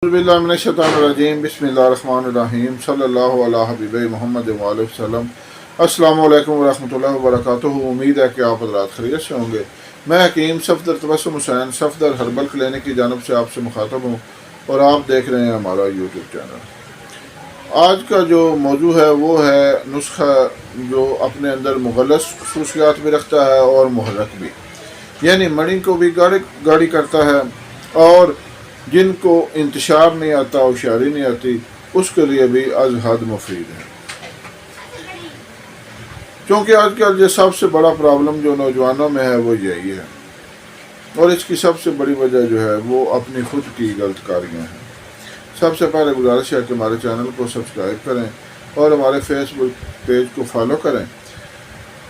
बिस्मिल्लाहिर्रहमानिर्रहीम बिस्मिल्लाहिर्रहमानिर्रहीम सल्लल्लाहु अला हबीब मोहम्मद वसल्लम। अस्सलाम वालेकुम वरहमतुल्लाहि वबरकातुहू। उम्मीद है कि आप हज़रात खैरियत से होंगे। मैं हकीम सफदर तबस्सुम हुसैन सफदर हर्बल क्लिनिक की जानब से आपसे मुखातब हूँ और आप देख रहे हैं हमारा यूट्यूब चैनल। आज का जो मौजू है वो है नुस्खा जो अपने अंदर मुगल्लस खसूसियात भी रखता है और मुहर्रक भी, यानी मणि को भी गाढ़ी करता है, और जिनको इंतशार नहीं आता, होशियारी नहीं आती, उसके लिए भी अज हद मुफीद है। क्योंकि आजकल जो सबसे बड़ा प्रॉब्लम जो नौजवानों में है वो यही है, और इसकी सबसे बड़ी वजह जो है वो अपनी खुद की गलतकारियाँ हैं। सबसे पहले गुजारिश है कि हमारे चैनल को सब्सक्राइब करें और हमारे फेसबुक पेज को फॉलो करें,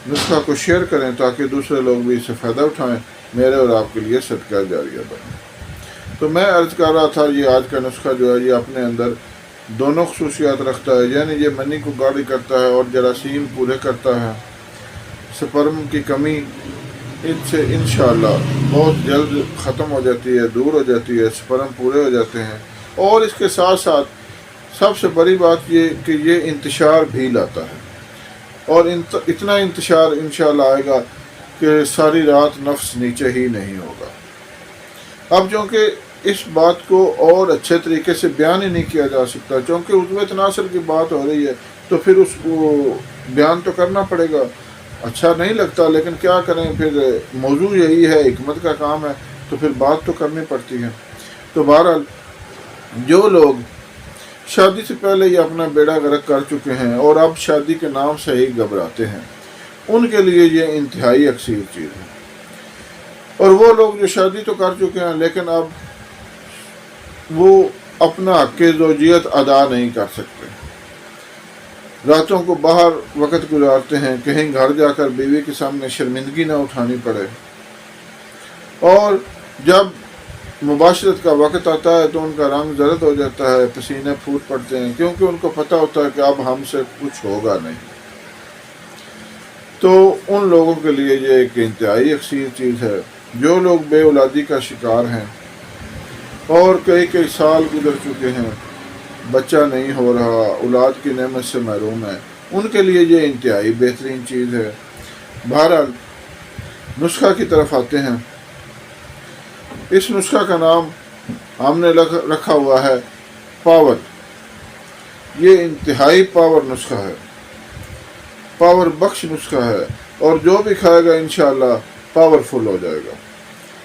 नुस्खा को शेयर करें ताकि दूसरे लोग भी इससे फ़ायदा उठाएं, मेरे और आपके लिए सदका जारिया बने। तो मैं अर्ज़ कर रहा था, ये आज का नुस्खा जो है ये अपने अंदर दोनों खसूसियात रखता है, यानी ये मनी को गाढ़ी करता है और जरासीम पूरे करता है। स्पर्म की कमी इनसे इंशाअल्लाह बहुत जल्द ख़त्म हो जाती है, दूर हो जाती है, स्पर्म पूरे हो जाते हैं। और इसके साथ साथ सबसे बड़ी बात ये कि ये इंतशार भी लाता है, और इतना इंतशार इंशाअल्लाह आएगा कि सारी रात नफ्स नीचे ही नहीं होगा। अब चूँकि इस बात को और अच्छे तरीके से बयान ही नहीं किया जा सकता, क्योंकि उज़्व तनासुर की बात हो रही है तो फिर उसको बयान तो करना पड़ेगा। अच्छा नहीं लगता, लेकिन क्या करें, फिर मौजू यही है, हिकमत का काम है, तो फिर बात तो करनी पड़ती है। तो बहरहाल जो लोग शादी से पहले ही अपना बेड़ा गर्क कर चुके हैं और अब शादी के नाम से ही घबराते हैं, उनके लिए ये इंतहाई अक्सीर चीज़ है। और वो लोग जो शादी तो कर चुके हैं लेकिन अब वो अपना हक़ ज़ौजियत अदा नहीं कर सकते, रातों को बाहर वक़्त गुजारते हैं, कहीं घर जाकर बीवी के सामने शर्मिंदगी ना उठानी पड़े, और जब मुबाशरत का वक़्त आता है तो उनका रंग जर्द हो जाता है, पसीने फूट पड़ते हैं, क्योंकि उनको पता होता है कि अब हमसे कुछ होगा नहीं। तो उन लोगों के लिए ये एक इंतहाई अक्सीर चीज़ है। जो लोग बे औलादी का शिकार हैं और कई कई साल गुजर चुके हैं, बच्चा नहीं हो रहा, औलाद की नेमत से महरूम है, उनके लिए ये इंतहाई बेहतरीन चीज़ है। बहरहाल नुस्खा की तरफ आते हैं। इस नुस्खा का नाम हमने रखा हुआ है पावर। ये इंतहाई पावर नुस्खा है, पावर बख्श नुस्खा है, और जो भी खाएगा इंशाअल्लाह पावरफुल हो जाएगा,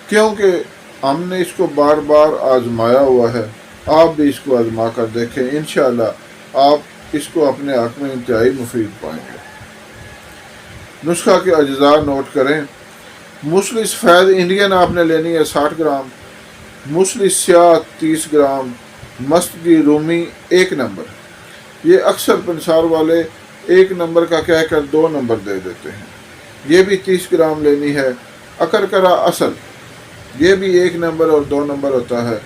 क्योंकि हमने इसको बार बार आजमाया हुआ है। आप भी इसको आजमा कर देखें, इंशाअल्लाह आप इसको अपने हक़ में इंतहाई मुफीद पाएंगे। नुस्खा के अज्जा नोट करें। मूसली सफ़ेद इंडियन आपने लेनी है 60 ग्राम, मूसली स्याह 30 ग्राम, मस्त की रूमी 1 नंबर। ये अक्सर पंसार वाले 1 नंबर का कहकर 2 नंबर दे देते हैं, ये भी 30 ग्राम लेनी है। अकरकरा असल, ये भी 1 नंबर और 2 नंबर होता है।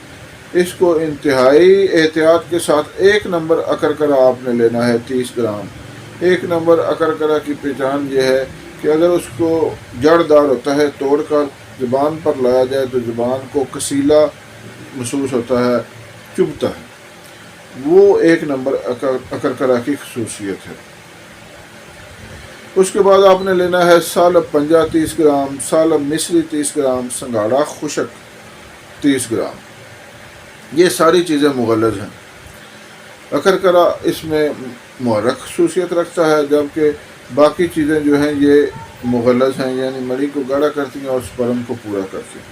इसको इंतहाई एहतियात के साथ 1 नंबर अकरकरा आपने लेना है 30 ग्राम। 1 नंबर अकरकरा की पहचान ये है कि अगर उसको जड़दार होता है तोड़कर ज़ुबान पर लाया जाए तो ज़ुबान को कसीला महसूस होता है, चुभता है, वो 1 नंबर अकरकरा की खसूसियत है। उसके बाद आपने लेना है सालब पंजा 30 ग्राम, सालब मिस्री 30 ग्राम, संगाड़ा खुशक 30 ग्राम। ये सारी चीज़ें मुगल्लज़ हैं। अकरकरा इसमें मुहर्रक खसूसियत रखता है, जबकि बाकी चीज़ें जो हैं ये मुगल्लज़ हैं, यानी मणि को गाढ़ा करती हैं और स्पर्म को पूरा करती हैं।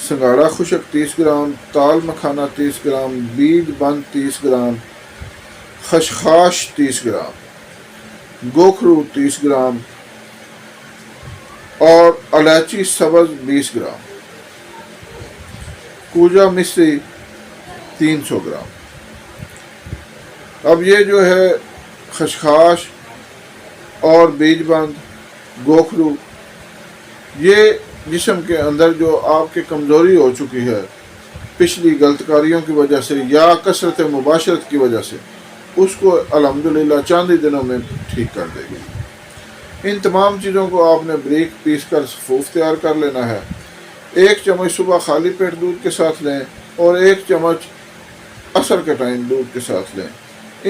संगाड़ा खुशक 30 ग्राम, ताल मखाना 30 ग्राम, बीज बंद 30 ग्राम, खशखाश 30 ग्राम, गोखरू 30 ग्राम और इलायची सब्ज़ 20 ग्राम, कूजा मिश्री 300 ग्राम। अब ये जो है खशखाश और बीजबंद, गोखरू, ये जिस्म के अंदर जो आपके कमज़ोरी हो चुकी है पिछली गलतकारियों की वजह से या कसरत मुबाशरत की वजह से, उसको अल्हम्दुलिल्लाह चंद ही दिनों में ठीक कर देगी। इन तमाम चीज़ों को आपने बारीक पीस कर सफूफ तैयार कर लेना है। 1 चम्मच सुबह खाली पेट दूध के साथ लें और 1 चम्मच عصر کے ٹائم دودھ کے ساتھ لیں،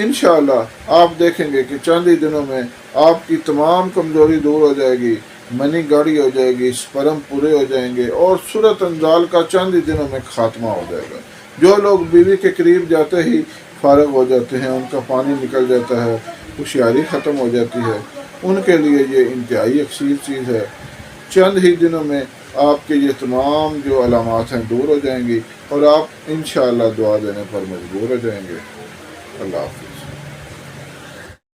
انشاءاللہ آپ دیکھیں گے کہ چند ہی دنوں میں آپ کی تمام کمزوری دور ہو جائے گی، منی گاڑی ہو جائے گی، سپرم پورے ہو جائیں گے، اور صورت انزال کا چند ہی دنوں میں خاتمہ ہو جائے گا۔ جو لوگ بیوی کے قریب جاتے ہی فارغ ہو جاتے ہیں، ان کا پانی نکل جاتا ہے، ہوشیاری ختم ہو جاتی ہے، ان کے لیے یہ انتہائی یکسیر چیز ہے۔ چند ہی دنوں میں آپ کے یہ تمام جو علامات ہیں دور ہو جائیں گی، اور آپ انشاءاللہ دعا دینے پر مجبور ہو جائیں گے۔ اللہ حافظ۔